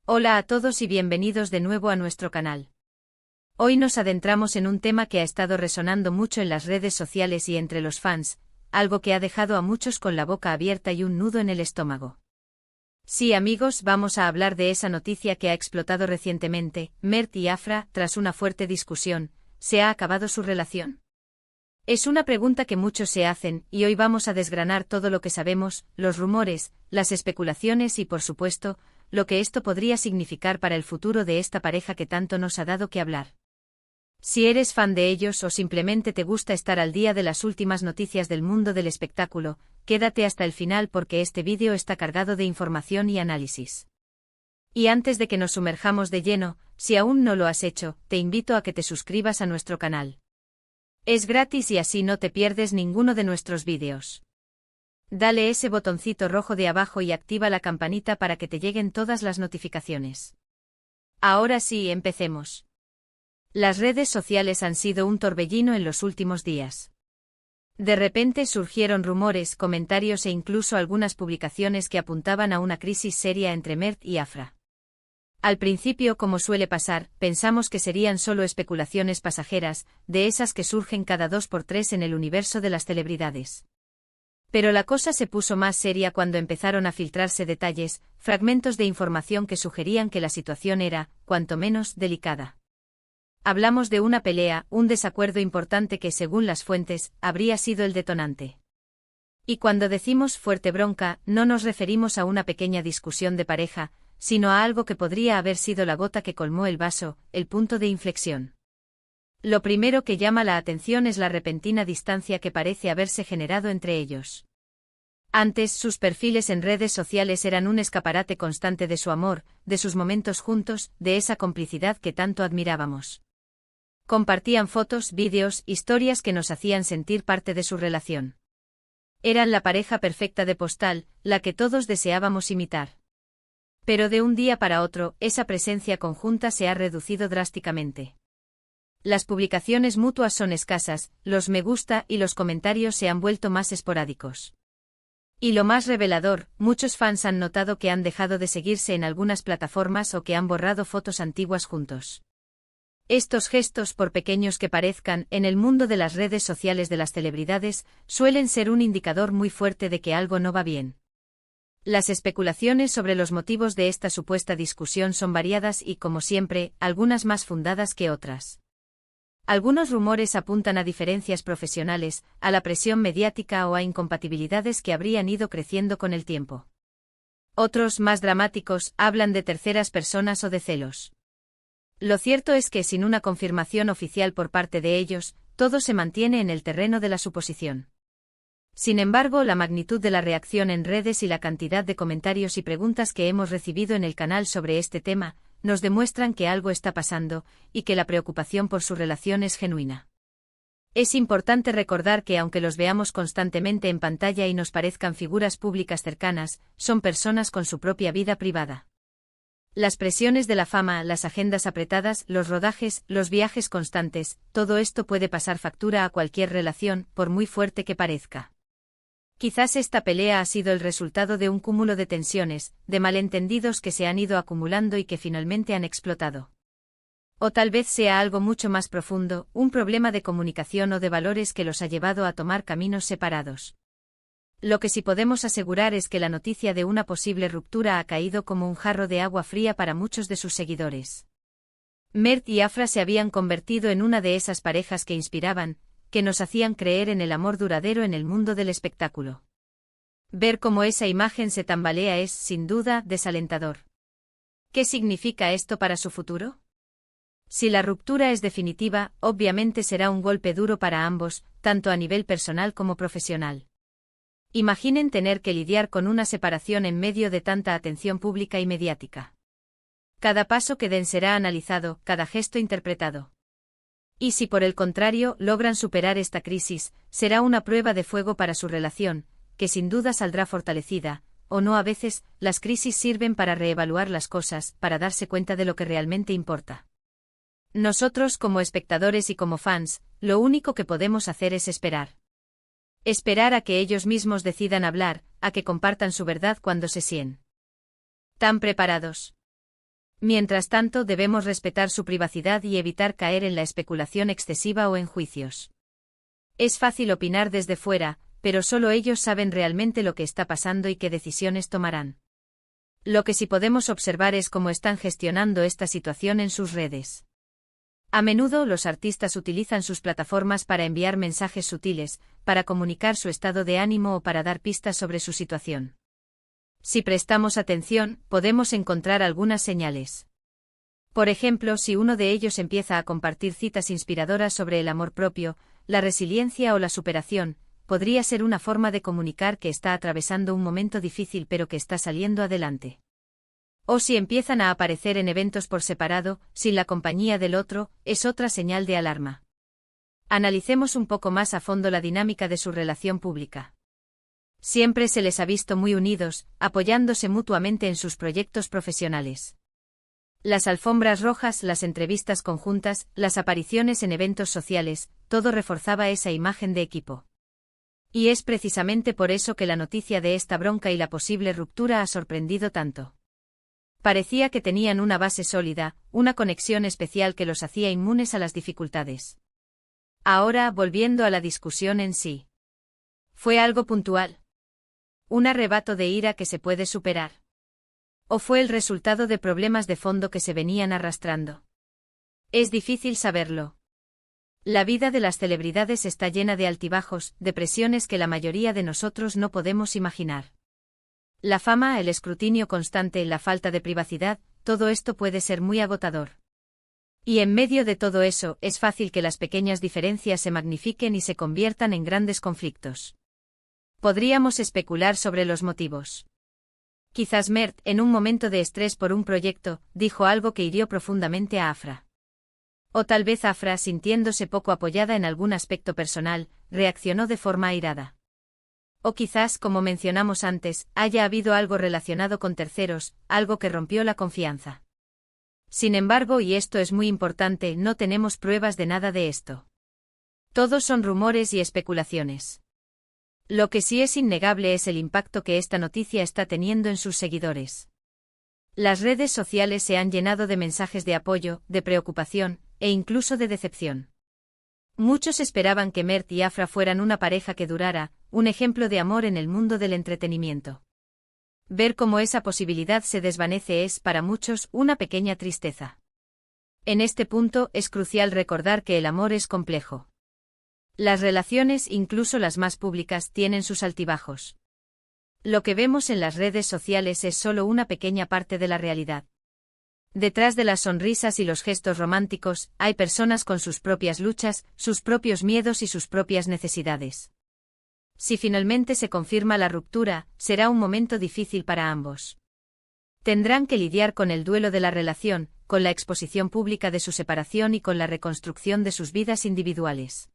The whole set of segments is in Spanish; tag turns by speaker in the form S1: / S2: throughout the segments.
S1: Hola a todos y bienvenidos de nuevo a nuestro canal. Hoy nos adentramos en un tema que ha estado resonando mucho en las redes sociales y entre los fans, algo que ha dejado a muchos con la boca abierta y un nudo en el estómago. Sí, amigos, vamos a hablar de esa noticia que ha explotado recientemente. Mert y Afra, tras una fuerte discusión, ¿se ha acabado su relación? Es una pregunta que muchos se hacen, y hoy vamos a desgranar todo lo que sabemos, los rumores, las especulaciones y, por supuesto, lo que esto podría significar para el futuro de esta pareja que tanto nos ha dado que hablar. Si eres fan de ellos o simplemente te gusta estar al día de las últimas noticias del mundo del espectáculo, quédate hasta el final porque este vídeo está cargado de información y análisis. Y antes de que nos sumerjamos de lleno, si aún no lo has hecho, te invito a que te suscribas a nuestro canal. Es gratis y así no te pierdes ninguno de nuestros vídeos. Dale ese botoncito rojo de abajo y activa la campanita para que te lleguen todas las notificaciones. Ahora sí, empecemos. Las redes sociales han sido un torbellino en los últimos días. De repente surgieron rumores, comentarios e incluso algunas publicaciones que apuntaban a una crisis seria entre Mert y Afra. Al principio, como suele pasar, pensamos que serían solo especulaciones pasajeras, de esas que surgen cada 2 por 3 en el universo de las celebridades. Pero la cosa se puso más seria cuando empezaron a filtrarse detalles, fragmentos de información que sugerían que la situación era, cuanto menos, delicada. Hablamos de una pelea, un desacuerdo importante que, según las fuentes, habría sido el detonante. Y cuando decimos fuerte bronca, no nos referimos a una pequeña discusión de pareja, sino a algo que podría haber sido la gota que colmó el vaso, el punto de inflexión. Lo primero que llama la atención es la repentina distancia que parece haberse generado entre ellos. Antes, sus perfiles en redes sociales eran un escaparate constante de su amor, de sus momentos juntos, de esa complicidad que tanto admirábamos. Compartían fotos, vídeos, historias que nos hacían sentir parte de su relación. Eran la pareja perfecta de postal, la que todos deseábamos imitar. Pero de un día para otro, esa presencia conjunta se ha reducido drásticamente. Las publicaciones mutuas son escasas, los me gusta y los comentarios se han vuelto más esporádicos. Y lo más revelador, muchos fans han notado que han dejado de seguirse en algunas plataformas o que han borrado fotos antiguas juntos. Estos gestos, por pequeños que parezcan, en el mundo de las redes sociales de las celebridades, suelen ser un indicador muy fuerte de que algo no va bien. Las especulaciones sobre los motivos de esta supuesta discusión son variadas y, como siempre, algunas más fundadas que otras. Algunos rumores apuntan a diferencias profesionales, a la presión mediática o a incompatibilidades que habrían ido creciendo con el tiempo. Otros, más dramáticos, hablan de terceras personas o de celos. Lo cierto es que sin una confirmación oficial por parte de ellos, todo se mantiene en el terreno de la suposición. Sin embargo, la magnitud de la reacción en redes y la cantidad de comentarios y preguntas que hemos recibido en el canal sobre este tema, nos demuestran que algo está pasando, y que la preocupación por su relación es genuina. Es importante recordar que aunque los veamos constantemente en pantalla y nos parezcan figuras públicas cercanas, son personas con su propia vida privada. Las presiones de la fama, las agendas apretadas, los rodajes, los viajes constantes, todo esto puede pasar factura a cualquier relación, por muy fuerte que parezca. Quizás esta pelea ha sido el resultado de un cúmulo de tensiones, de malentendidos que se han ido acumulando y que finalmente han explotado. O tal vez sea algo mucho más profundo, un problema de comunicación o de valores que los ha llevado a tomar caminos separados. Lo que sí podemos asegurar es que la noticia de una posible ruptura ha caído como un jarro de agua fría para muchos de sus seguidores. Mert y Afra se habían convertido en una de esas parejas que inspiraban, que nos hacían creer en el amor duradero en el mundo del espectáculo. Ver cómo esa imagen se tambalea es, sin duda, desalentador. ¿Qué significa esto para su futuro? Si la ruptura es definitiva, obviamente será un golpe duro para ambos, tanto a nivel personal como profesional. Imaginen tener que lidiar con una separación en medio de tanta atención pública y mediática. Cada paso que den será analizado, cada gesto interpretado. Y si por el contrario logran superar esta crisis, será una prueba de fuego para su relación, que sin duda saldrá fortalecida, o no. A veces, las crisis sirven para reevaluar las cosas, para darse cuenta de lo que realmente importa. Nosotros, como espectadores y como fans, lo único que podemos hacer es esperar. Esperar a que ellos mismos decidan hablar, a que compartan su verdad cuando se sientan preparados. Mientras tanto, debemos respetar su privacidad y evitar caer en la especulación excesiva o en juicios. Es fácil opinar desde fuera, pero solo ellos saben realmente lo que está pasando y qué decisiones tomarán. Lo que sí podemos observar es cómo están gestionando esta situación en sus redes. A menudo los artistas utilizan sus plataformas para enviar mensajes sutiles, para comunicar su estado de ánimo o para dar pistas sobre su situación. Si prestamos atención, podemos encontrar algunas señales. Por ejemplo, si uno de ellos empieza a compartir citas inspiradoras sobre el amor propio, la resiliencia o la superación, podría ser una forma de comunicar que está atravesando un momento difícil pero que está saliendo adelante. O si empiezan a aparecer en eventos por separado, sin la compañía del otro, es otra señal de alarma. Analicemos un poco más a fondo la dinámica de su relación pública. Siempre se les ha visto muy unidos, apoyándose mutuamente en sus proyectos profesionales. Las alfombras rojas, las entrevistas conjuntas, las apariciones en eventos sociales, todo reforzaba esa imagen de equipo. Y es precisamente por eso que la noticia de esta bronca y la posible ruptura ha sorprendido tanto. Parecía que tenían una base sólida, una conexión especial que los hacía inmunes a las dificultades. Ahora, volviendo a la discusión en sí. ¿Fue algo puntual? ¿Un arrebato de ira que se puede superar? ¿O fue el resultado de problemas de fondo que se venían arrastrando? Es difícil saberlo. La vida de las celebridades está llena de altibajos, de presiones que la mayoría de nosotros no podemos imaginar. La fama, el escrutinio constante, la falta de privacidad, todo esto puede ser muy agotador. Y en medio de todo eso, es fácil que las pequeñas diferencias se magnifiquen y se conviertan en grandes conflictos. Podríamos especular sobre los motivos. Quizás Mert, en un momento de estrés por un proyecto, dijo algo que hirió profundamente a Afra. O tal vez Afra, sintiéndose poco apoyada en algún aspecto personal, reaccionó de forma airada. O quizás, como mencionamos antes, haya habido algo relacionado con terceros, algo que rompió la confianza. Sin embargo, y esto es muy importante, no tenemos pruebas de nada de esto. Todos son rumores y especulaciones. Lo que sí es innegable es el impacto que esta noticia está teniendo en sus seguidores. Las redes sociales se han llenado de mensajes de apoyo, de preocupación, e incluso de decepción. Muchos esperaban que Mert y Afra fueran una pareja que durara, un ejemplo de amor en el mundo del entretenimiento. Ver cómo esa posibilidad se desvanece es, para muchos, una pequeña tristeza. En este punto, es crucial recordar que el amor es complejo. Las relaciones, incluso las más públicas, tienen sus altibajos. Lo que vemos en las redes sociales es solo una pequeña parte de la realidad. Detrás de las sonrisas y los gestos románticos, hay personas con sus propias luchas, sus propios miedos y sus propias necesidades. Si finalmente se confirma la ruptura, será un momento difícil para ambos. Tendrán que lidiar con el duelo de la relación, con la exposición pública de su separación y con la reconstrucción de sus vidas individuales.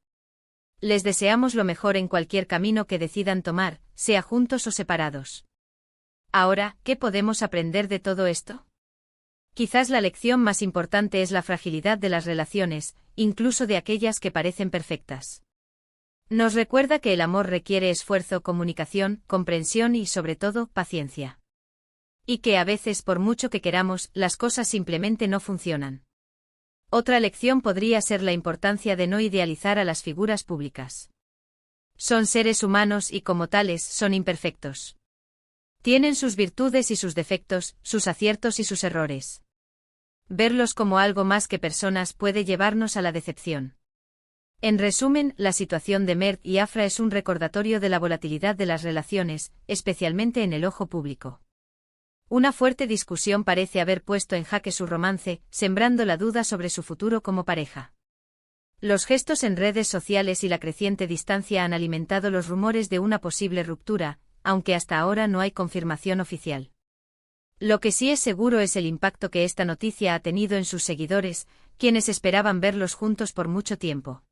S1: Les deseamos lo mejor en cualquier camino que decidan tomar, sea juntos o separados. Ahora, ¿qué podemos aprender de todo esto? Quizás la lección más importante es la fragilidad de las relaciones, incluso de aquellas que parecen perfectas. Nos recuerda que el amor requiere esfuerzo, comunicación, comprensión y, sobre todo, paciencia. Y que a veces, por mucho que queramos, las cosas simplemente no funcionan. Otra lección podría ser la importancia de no idealizar a las figuras públicas. Son seres humanos y, como tales, son imperfectos. Tienen sus virtudes y sus defectos, sus aciertos y sus errores. Verlos como algo más que personas puede llevarnos a la decepción. En resumen, la situación de Mert y Afra es un recordatorio de la volatilidad de las relaciones, especialmente en el ojo público. Una fuerte discusión parece haber puesto en jaque su romance, sembrando la duda sobre su futuro como pareja. Los gestos en redes sociales y la creciente distancia han alimentado los rumores de una posible ruptura, aunque hasta ahora no hay confirmación oficial. Lo que sí es seguro es el impacto que esta noticia ha tenido en sus seguidores, quienes esperaban verlos juntos por mucho tiempo.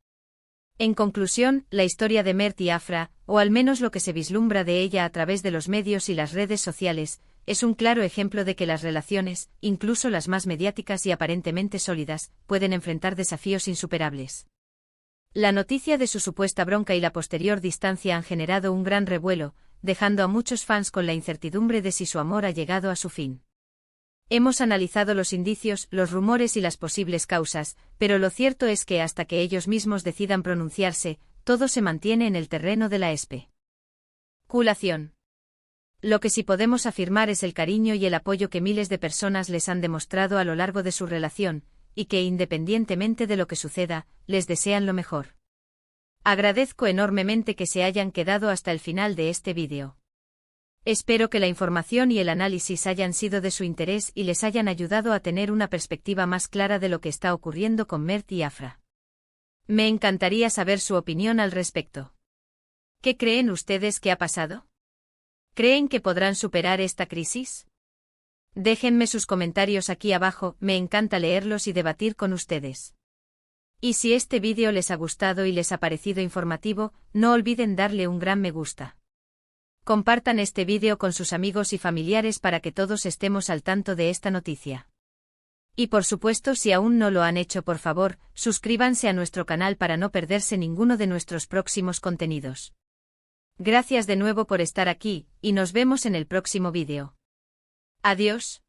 S1: En conclusión, la historia de Mert y Afra, o al menos lo que se vislumbra de ella a través de los medios y las redes sociales, es un claro ejemplo de que las relaciones, incluso las más mediáticas y aparentemente sólidas, pueden enfrentar desafíos insuperables. La noticia de su supuesta bronca y la posterior distancia han generado un gran revuelo, dejando a muchos fans con la incertidumbre de si su amor ha llegado a su fin. Hemos analizado los indicios, los rumores y las posibles causas, pero lo cierto es que hasta que ellos mismos decidan pronunciarse, todo se mantiene en el terreno de la especulación. Lo que sí podemos afirmar es el cariño y el apoyo que miles de personas les han demostrado a lo largo de su relación, y que independientemente de lo que suceda, les desean lo mejor. Agradezco enormemente que se hayan quedado hasta el final de este vídeo. Espero que la información y el análisis hayan sido de su interés y les hayan ayudado a tener una perspectiva más clara de lo que está ocurriendo con Mert y Afra. Me encantaría saber su opinión al respecto. ¿Qué creen ustedes que ha pasado? ¿Creen que podrán superar esta crisis? Déjenme sus comentarios aquí abajo, me encanta leerlos y debatir con ustedes. Y si este vídeo les ha gustado y les ha parecido informativo, no olviden darle un gran me gusta. Compartan este vídeo con sus amigos y familiares para que todos estemos al tanto de esta noticia. Y por supuesto, si aún no lo han hecho, por favor, suscríbanse a nuestro canal para no perderse ninguno de nuestros próximos contenidos. Gracias de nuevo por estar aquí, y nos vemos en el próximo vídeo. Adiós.